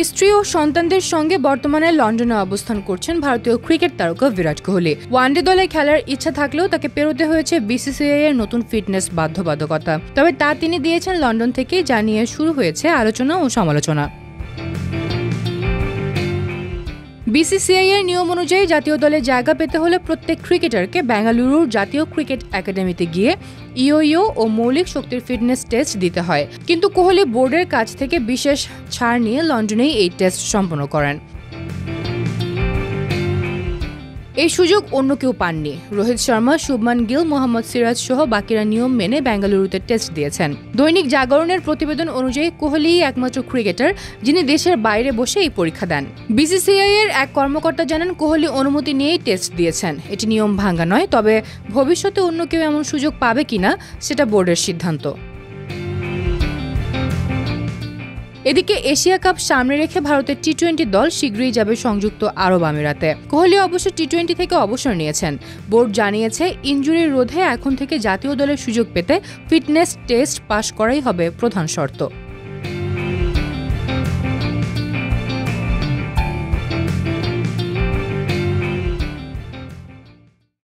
স্ত্রী ও সন্তানদের সঙ্গে বর্তমানে লন্ডনে অবস্থান করছেন ভারতীয় ক্রিকেট তারকা বিরাট কোহলি। ওয়ানডে দলে খেলার ইচ্ছা থাকলেও তাকে পেরোতে হয়েছে বিসিসিআই এর নতুন ফিটনেস বাধ্যবাধকতা। তবে তা তিনি দিয়েছেন লন্ডন থেকেই, যা নিয়ে শুরু হয়েছে আলোচনা ও সমালোচনা। বিসিসিআই এর নিয়ম অনুযায়ী জাতীয় দলে জায়গা পেতে হলে প্রত্যেক ক্রিকেটারকে বেঙ্গালুরুর জাতীয় ক্রিকেট একাডেমিতে গিয়ে ইও ও মৌলিক শক্তির ফিটনেস টেস্ট দিতে হয়। কিন্তু কোহলি বোর্ডের কাছ থেকে বিশেষ ছাড় নিয়ে লন্ডনেই এই টেস্ট সম্পন্ন করেন। এই সুযোগ অন্য কেউ পাননি। রোহিত শর্মা, শুভমান গিল, মোহাম্মদ সিরাজ সহ বাকিরা নিয়ম মেনে বেঙ্গালুরুতে টেস্ট দিয়েছেন। দৈনিক জাগরণের প্রতিবেদন অনুযায়ী কোহলিই একমাত্র ক্রিকেটার যিনি দেশের বাইরে বসে এই পরীক্ষা দেন। বিসিসিআই এর এক কর্মকর্তা জানান, কোহলি অনুমতি নিয়েই টেস্ট দিয়েছেন। এটি নিয়ম ভাঙা নয়, তবে ভবিষ্যতে অন্য কেউ এমন সুযোগ পাবে কিনা সেটা বোর্ডের সিদ্ধান্ত। এদিকে এশিয়া কাপ সামনে রেখে ভারতের টি-20 দল শীঘ্রই যাবে সংযুক্ত আরব আমিরাতে। কোহলি অবশ্য টি-20 থেকে অবসর নিয়েছেন। বোর্ড জানিয়েছে, ইনজুরি রোধে এখন থেকে জাতীয় দলের সুযোগ পেতে ফিটনেস টেস্ট পাস করাই হবে প্রধান শর্ত।